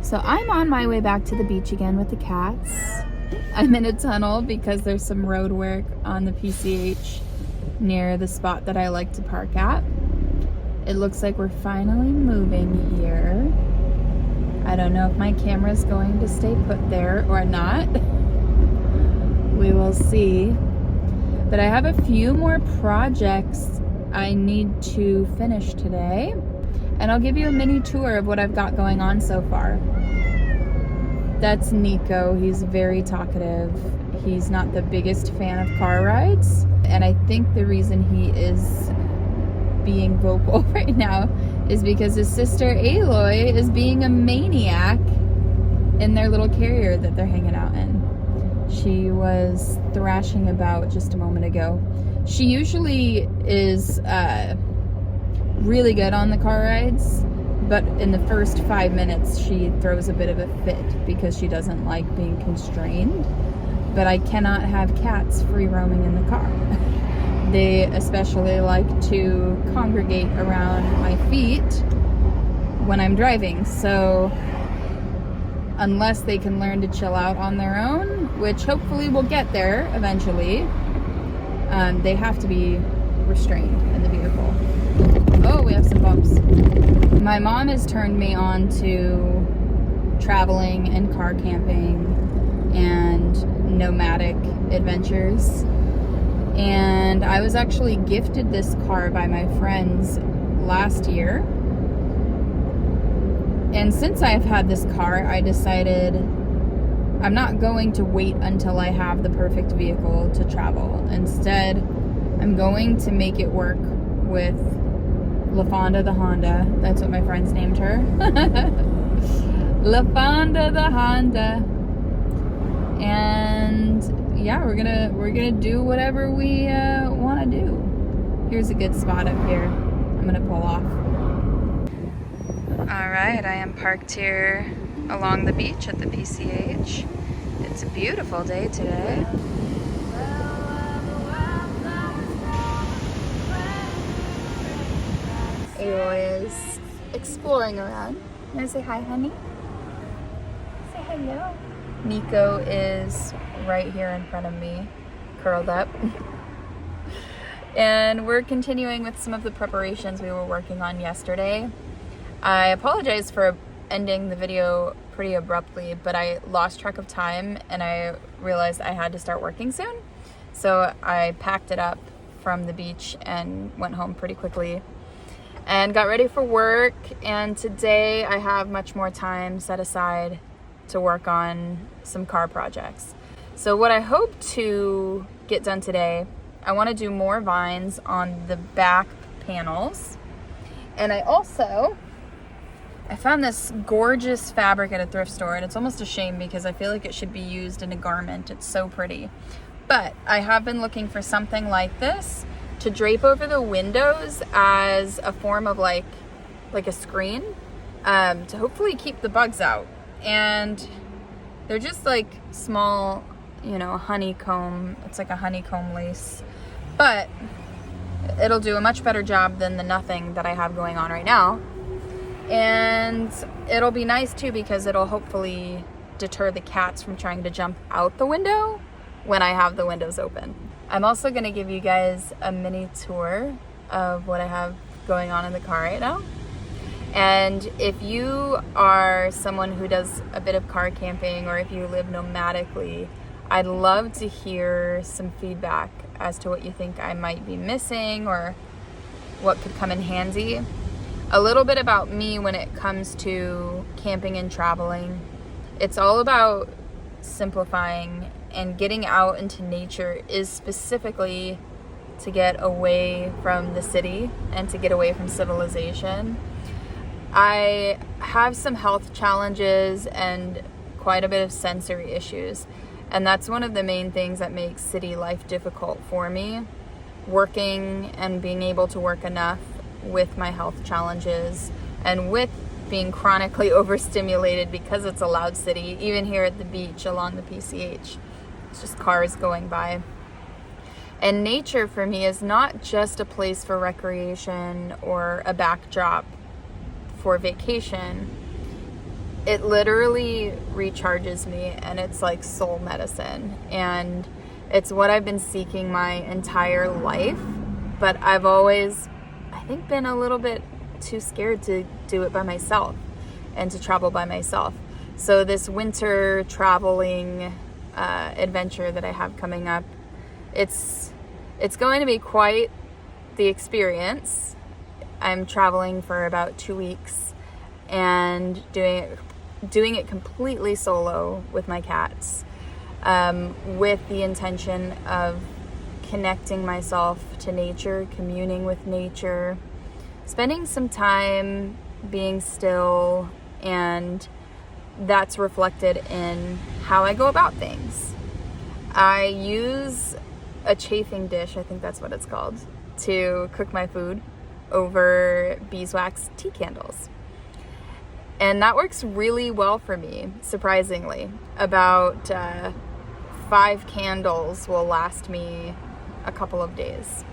So I'm on my way back to the beach again with the cats. I'm in a tunnel because there's some road work on the PCH near the spot that I like to park at. It looks like we're finally moving here. I don't know if my camera's going to stay put there or not. We will see. But I have a few more projects I need to finish today. And I'll give you a mini tour of what I've got going on so far. That's Nico. He's very talkative. He's not the biggest fan of car rides. And I think the reason he is being vocal right now is because his sister Aloy is being a maniac in their little carrier that they're hanging out in. She was thrashing about just a moment ago. She usually is really good on the car rides, but in the first 5 minutes she throws a bit of a fit because she doesn't like being constrained. But I cannot have cats free roaming in the car. They especially like to congregate around my feet when I'm driving, so unless they can learn to chill out on their own, which hopefully will get there eventually, they have to be restrained in the vehicle. Oh, we have some bumps. My mom has turned me on to traveling and car camping and nomadic adventures. And I was actually gifted this car by my friends last year. And since I've had this car, I decided I'm not going to wait until I have the perfect vehicle to travel. Instead, I'm going to make it work with LaFonda the Honda. That's what my friends named her. LaFonda the Honda. And yeah, we're gonna do whatever we want to do. Here's a good spot up here. I'm gonna pull off. All right, I am parked here along the beach at the PCH. It's a beautiful day today. Aloy is exploring around. You wanna say hi, honey? Say hello. Nico is right here in front of me, curled up. And we're continuing with some of the preparations we were working on yesterday. I apologize for ending the video pretty abruptly, but I lost track of time and I realized I had to start working soon. So I packed it up from the beach and went home pretty quickly and got ready for work. And today I have much more time set aside to work on some car projects. So what I hope to get done today, I want to do more vines on the back panels. And I found this gorgeous fabric at a thrift store, and it's almost a shame because I feel like it should be used in a garment. It's so pretty. But I have been looking for something like this to drape over the windows as a form of like a screen, to hopefully keep the bugs out. And they're just like small, honeycomb. It's like a honeycomb lace, but it'll do a much better job than the nothing that I have going on right now. And it'll be nice too because it'll hopefully deter the cats from trying to jump out the window when I have the windows open. I'm also gonna give you guys a mini tour of what I have going on in the car right now. And if you are someone who does a bit of car camping, or if you live nomadically, I'd love to hear some feedback as to what you think I might be missing or what could come in handy. A little bit about me when it comes to camping and traveling. It's all about simplifying, and getting out into nature is specifically to get away from the city and to get away from civilization. I have some health challenges and quite a bit of sensory issues, and that's one of the main things that makes city life difficult for me. Working and being able to work enough with my health challenges and with being chronically overstimulated because it's a loud city, even here at the beach along the PCH. It's just cars going by. And nature for me is not just a place for recreation or a backdrop for vacation. It literally recharges me, and it's like soul medicine, and it's what I've been seeking my entire life, but I've always, I think, been a little bit too scared to do it by myself and to travel by myself. So this winter traveling adventure that I have coming up, it's going to be quite the experience. I'm traveling for about 2 weeks and doing it completely solo with my cats, with the intention of connecting myself to nature, communing with nature, spending some time being still, and that's reflected in how I go about things. I use a chafing dish, I think that's what it's called, to cook my food over beeswax tea candles. And that works really well for me, surprisingly. About 5 candles will last me a couple of days.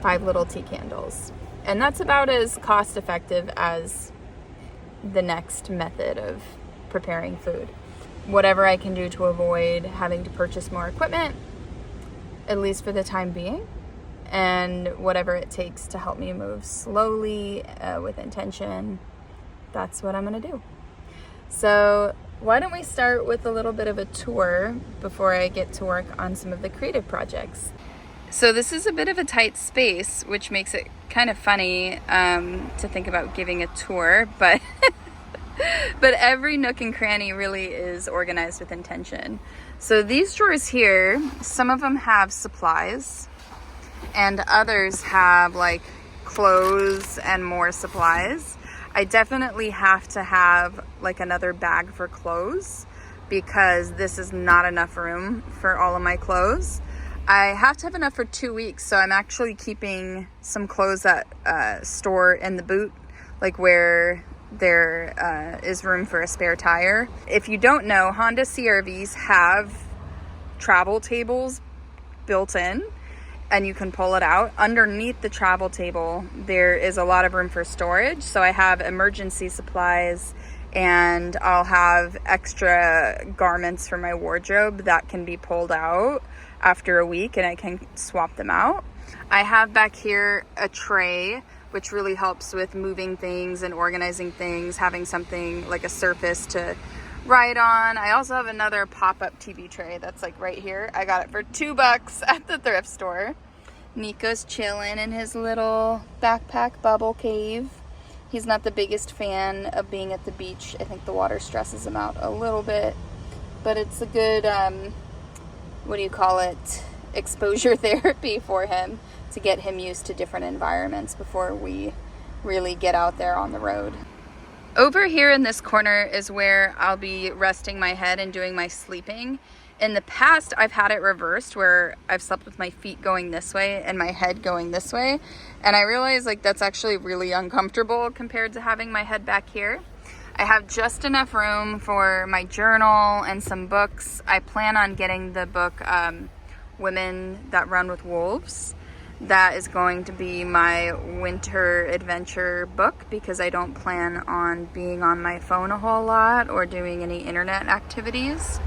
5 little tea candles. And that's about as cost effective as the next method of preparing food. Whatever I can do to avoid having to purchase more equipment, at least for the time being, and whatever it takes to help me move slowly with intention, that's what I'm gonna do. So why don't we start with a little bit of a tour before I get to work on some of the creative projects. So this is a bit of a tight space, which makes it kind of funny to think about giving a tour, but but every nook and cranny really is organized with intention. So these drawers here, some of them have supplies and others have like clothes and more supplies. I definitely have to have like another bag for clothes because this is not enough room for all of my clothes. I have to have enough for 2 weeks, so I'm actually keeping some clothes that store in the boot, like where there is room for a spare tire. If you don't know, Honda CR-Vs have travel tables built in, and you can pull it out. Underneath the travel table, there is a lot of room for storage. So I have emergency supplies, and I'll have extra garments for my wardrobe that can be pulled out after a week, and I can swap them out. I have back here a tray, which really helps with moving things and organizing things, having something like a surface to write on. I also have another pop-up TV tray that's like right here. I got it for $2 at the thrift store. Nico's chilling in his little backpack bubble cave. He's not the biggest fan of being at the beach. I think the water stresses him out a little bit, but it's a good, exposure therapy for him to get him used to different environments before we really get out there on the road. Over here in this corner is where I'll be resting my head and doing my sleeping. In the past, I've had it reversed where I've slept with my feet going this way and my head going this way. And I realized like that's actually really uncomfortable compared to having my head back here. I have just enough room for my journal and some books. I plan on getting the book Women That Run with Wolves. That is going to be my winter adventure book because I don't plan on being on my phone a whole lot or doing any internet activities.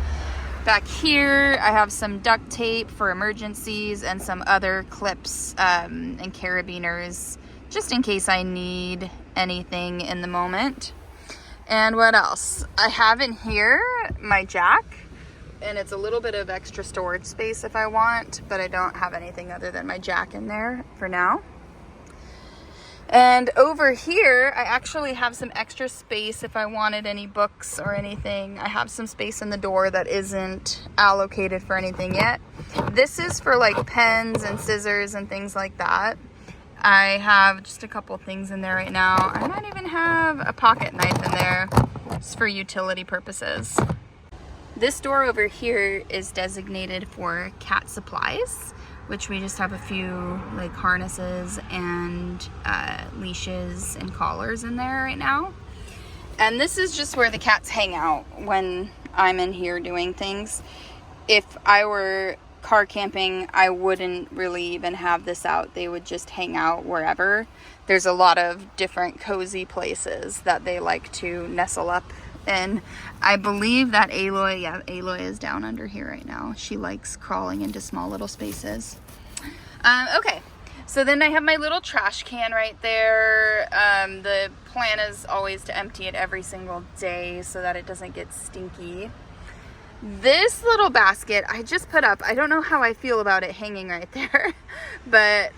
Back here, I have some duct tape for emergencies and some other clips and carabiners just in case I need anything in the moment. And what else? I have in here my jack, and it's a little bit of extra storage space if I want, but I don't have anything other than my jack in there for now. And over here, I actually have some extra space if I wanted any books or anything. I have some space in the door that isn't allocated for anything yet. This is for like pens and scissors and things like that. I have just a couple things in there right now. I might even have a pocket knife in there just for utility purposes. This door over here is designated for cat supplies, which we just have a few like harnesses and leashes and collars in there right now. And this is just where the cats hang out when I'm in here doing things. If I were car camping, I wouldn't really even have this out. They would just hang out wherever. There's a lot of different cozy places that they like to nestle up And I believe that Aloy, yeah, Aloy is down under here right now. She likes crawling into small little spaces. Okay, so then I have my little trash can right there. The plan is always to empty it every single day so that it doesn't get stinky. This little basket I just put up, I don't know how I feel about it hanging right there, but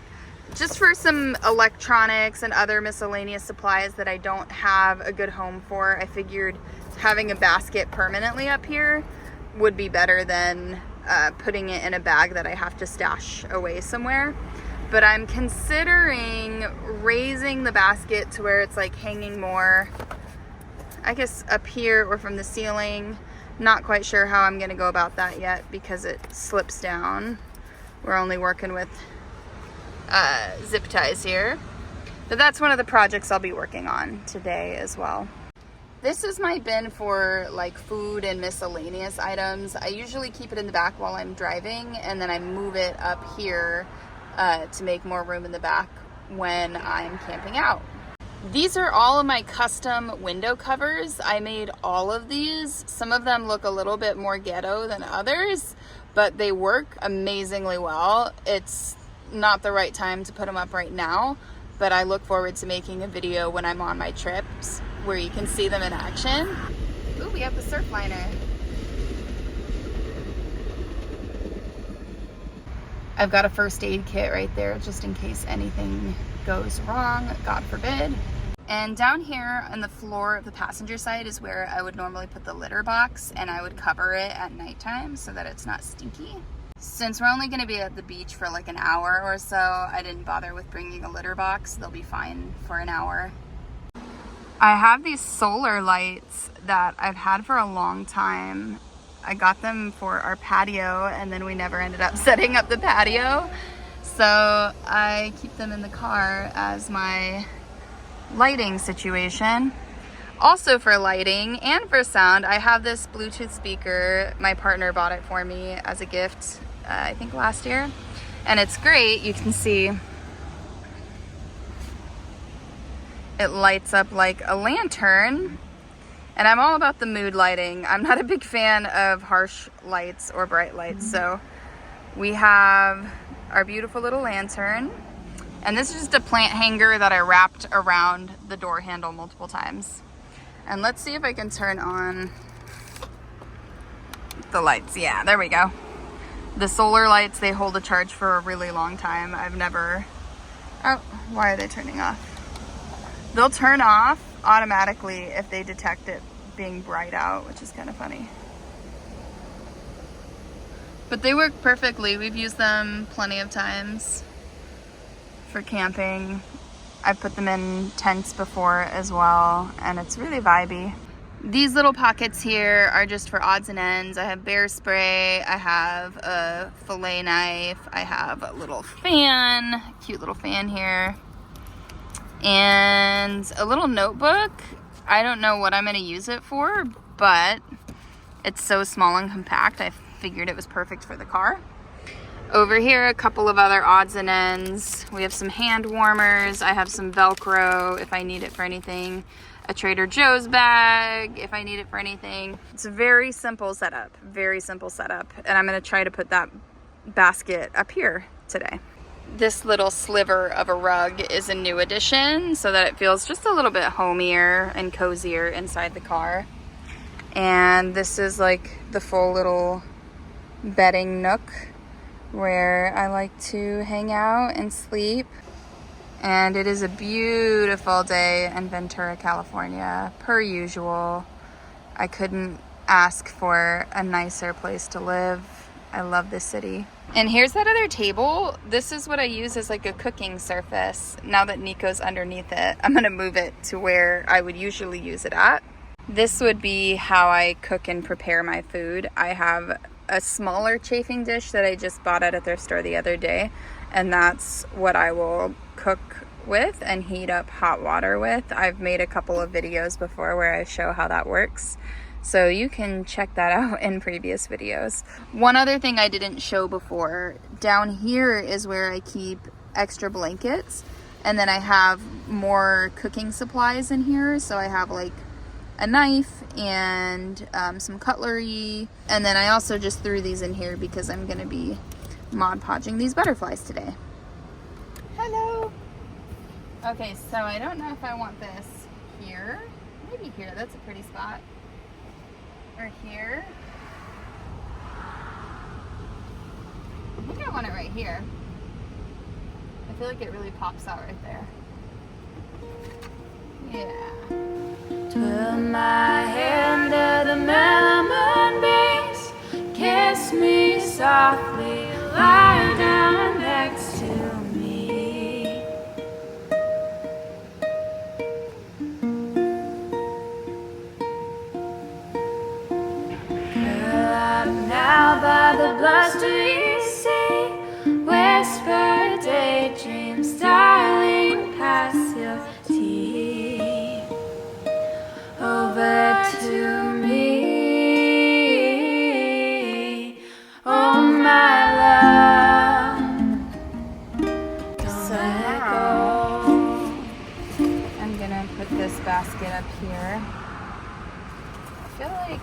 just for some electronics and other miscellaneous supplies that I don't have a good home for, I figured having a basket permanently up here would be better than putting it in a bag that I have to stash away somewhere. But I'm considering raising the basket to where it's like hanging more, I guess, up here or from the ceiling. Not quite sure how I'm gonna go about that yet because it slips down. We're only working with zip ties here. But that's one of the projects I'll be working on today as well. This is my bin for like food and miscellaneous items. I usually keep it in the back while I'm driving, and then I move it up here to make more room in the back when I'm camping out. These are all of my custom window covers. I made all of these. Some of them look a little bit more ghetto than others, but they work amazingly well. It's not the right time to put them up right now, but I look forward to making a video when I'm on my trips where you can see them in action. Ooh, we have the surf liner. I've got a first aid kit right there just in case anything goes wrong, God forbid. And down here on the floor of the passenger side is where I would normally put the litter box, and I would cover it at nighttime so that it's not stinky. Since we're only going to be at the beach for like an hour or so, I didn't bother with bringing a litter box. They'll be fine for an hour. I have these solar lights that I've had for a long time. I got them for our patio, and then we never ended up setting up the patio. So I keep them in the car as my lighting situation. Also for lighting and for sound, I have this Bluetooth speaker. My partner bought it for me as a gift, I think last year. And it's great. You can see it lights up like a lantern. And I'm all about the mood lighting. I'm not a big fan of harsh lights or bright lights. So we have our beautiful little lantern. And this is just a plant hanger that I wrapped around the door handle multiple times. And let's see if I can turn on the lights. Yeah, there we go. The solar lights, they hold a charge for a really long time. I've never... Oh, why are they turning off? They'll turn off automatically if they detect it being bright out, which is kind of funny. But they work perfectly. We've used them plenty of times for camping. I've put them in tents before as well, and it's really vibey. These little pockets here are just for odds and ends. I have bear spray, I have a fillet knife, I have a little fan, cute little fan here, and a little notebook. I don't know what I'm gonna use it for, but it's so small and compact, I figured it was perfect for the car. Over here, a couple of other odds and ends. We have some hand warmers. I have some Velcro if I need it for anything. A Trader Joe's bag if I need it for anything. It's a very simple setup, and I'm gonna try to put that basket up here today. This little sliver of a rug is a new addition so that it feels just a little bit homier and cozier inside the car. And this is like the full little bedding nook where I like to hang out and sleep. And it is a beautiful day in Ventura, California, per usual. I couldn't ask for a nicer place to live. I love this city. And here's that other table. This is what I use as like a cooking surface. Now that Nico's underneath it, I'm gonna move it to where I would usually use it at. This would be how I cook and prepare my food. I have a smaller chafing dish that I just bought at a thrift store the other day, and that's what I will cook with and heat up hot water with. I've made a couple of videos before where I show how that works, so you can check that out in previous videos. One other thing I didn't show before, down here is where I keep extra blankets, and then I have more cooking supplies in here. So I have like a knife and some cutlery. And then I also just threw these in here because I'm gonna be Mod Podging these butterflies today. Hello. Okay, so I don't know if I want this here. Maybe here, that's a pretty spot. Or here. I think I want it right here. I feel like it really pops out right there. Yeah. Put my hand under the melon base, kiss me softly, lie down next to me. Curl up now by the blustery sea, whisper daydreams, darling, pass your tea over to me. Oh my love, don't let go. I'm gonna put this basket up here. I feel like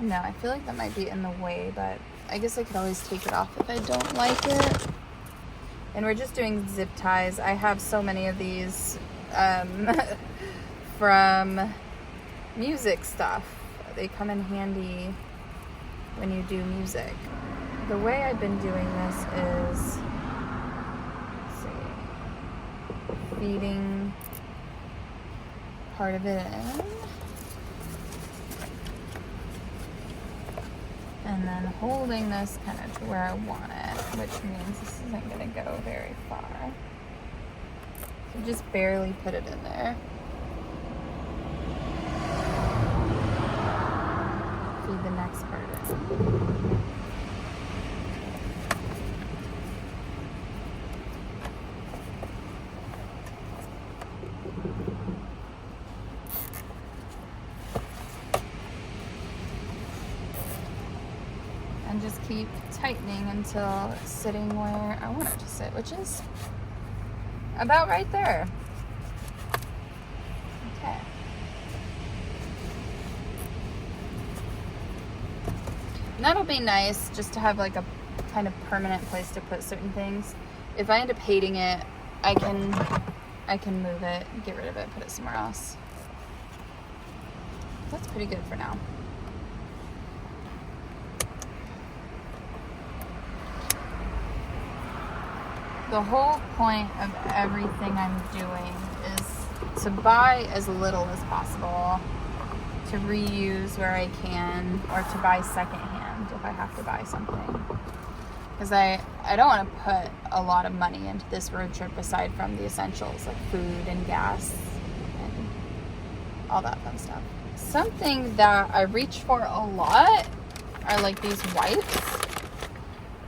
no, I feel like that might be in the way, but I guess I could always take it off if I don't like it. And we're just doing zip ties. I have so many of these from music stuff. They come in handy when you do music. The way I've been doing this is, let's see, feeding part of it in. And then holding this kind of to where I want it, which means this isn't going to go very far. So just barely put it in there. Feed the next part in. And just keep tightening until it's sitting where I want it to sit, which is about right there. Okay. And that'll be nice just to have like a kind of permanent place to put certain things. If I end up hating it, I can move it, get rid of it, put it somewhere else. That's pretty good for now. The whole point of everything I'm doing is to buy as little as possible, to reuse where I can, or to buy secondhand if I have to buy something. Because I don't want to put a lot of money into this road trip aside from the essentials like food and gas and all that fun stuff. Something that I reach for a lot are like these wipes.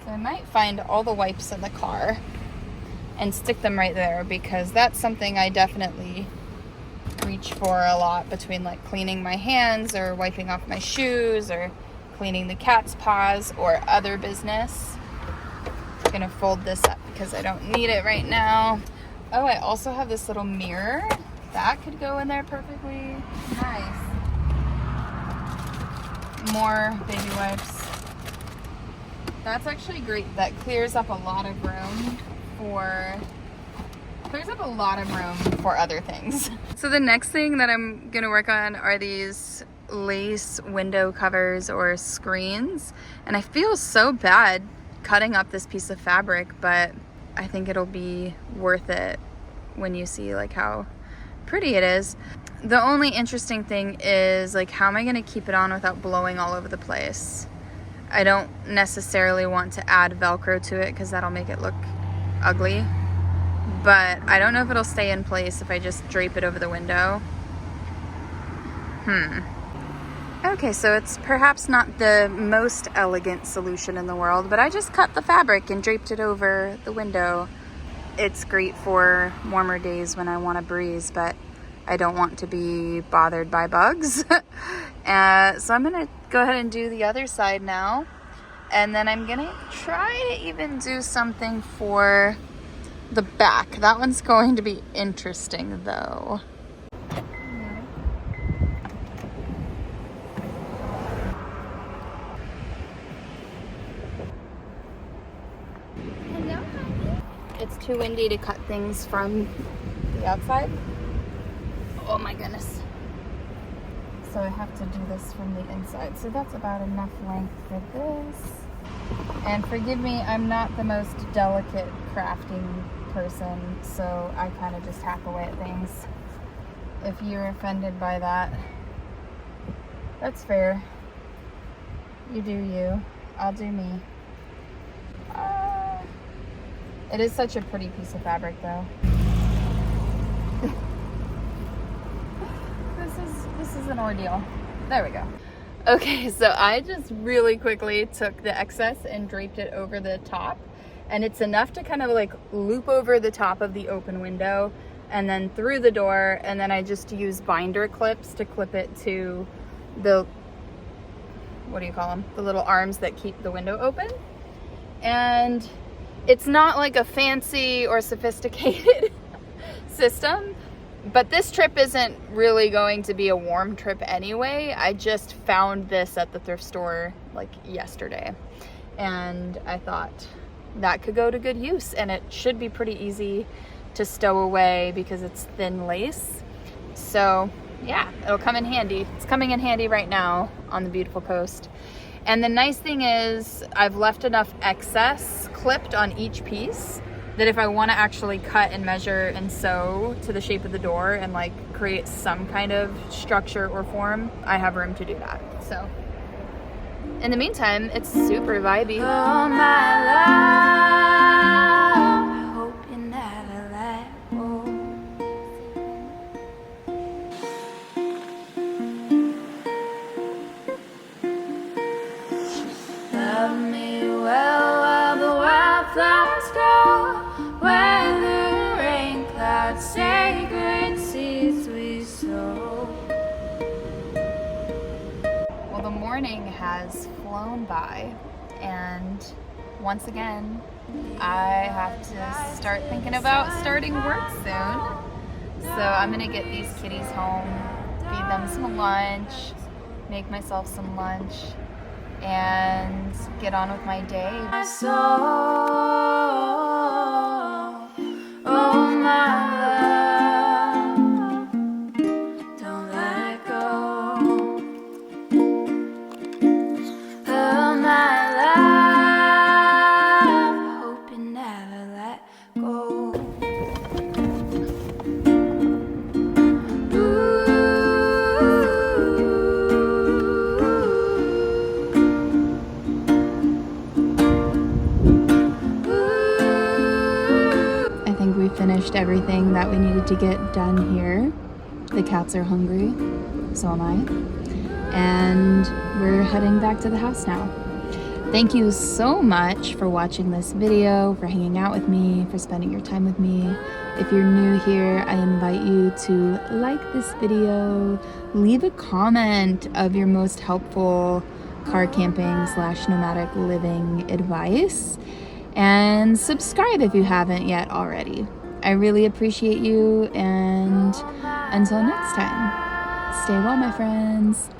So I might find all the wipes in the car and stick them right there, because that's something I definitely reach for a lot between like cleaning my hands or wiping off my shoes or cleaning the cat's paws or other business. I'm gonna fold this up because I don't need it right now. Oh, I also have this little mirror. That could go in there perfectly. Nice. More baby wipes. That's actually great. That clears up a lot of room for other things. So the next thing that I'm gonna work on are these lace window covers or screens. And I feel so bad cutting up this piece of fabric, but I think it'll be worth it when you see like how pretty it is. The only interesting thing is like, how am I gonna keep it on without blowing all over the place? I don't necessarily want to add Velcro to it because that'll make it look ugly, but I don't know if it'll stay in place if I just drape it over the window. Okay, so it's perhaps not the most elegant solution in the world, but I just cut the fabric and draped it over the window. It's great for warmer days when I want to breeze, but I don't want to be bothered by bugs. So I'm gonna go ahead and do the other side now. And then I'm gonna try to even do something for the back. That one's going to be interesting though. Hello, honey. It's too windy to cut things from the outside. Oh my goodness. So I have to do this from the inside. So that's about enough length for this. And forgive me, I'm not the most delicate crafting person, so I kind of just hack away at things. If you're offended by that, that's fair. You do you. I'll do me. It is such a pretty piece of fabric though. This is an ordeal. There we go. Okay, so I just really quickly took the excess and draped it over the top, and it's enough to kind of like loop over the top of the open window and then through the door, and then I just use binder clips to clip it to the, what do you call them? The little arms that keep the window open. And it's not like a fancy or sophisticated system, but this trip isn't really going to be a warm trip anyway. I just found this at the thrift store like yesterday, and I thought that could go to good use, and it should be pretty easy to stow away because it's thin lace. So yeah, it'll come in handy. It's coming in handy right now on the beautiful coast. And the nice thing is I've left enough excess clipped on each piece that if I want to actually cut and measure and sew to the shape of the door and like create some kind of structure or form, I have room to do that. So in the meantime, it's super vibey. Oh my love, hope you never let go. Love me well while the wildflowers grow, where the rain clouds sacred seeds we sow. Well, the morning has flown by, and once again I have to start thinking about starting work soon. So I'm gonna get these kitties home, feed them some lunch, make myself some lunch, and get on with my day. My soul, oh my love, don't let go. Oh my love, hope you never let go. Finished everything that we needed to get done here. The cats are hungry, so am I, and we're heading back to the house now. Thank you so much for watching this video, for hanging out with me, for spending your time with me. If you're new here, I invite you to like this video, leave a comment of your most helpful car camping / nomadic living advice, and subscribe if you haven't yet already. I really appreciate you, and until next time, stay well, my friends.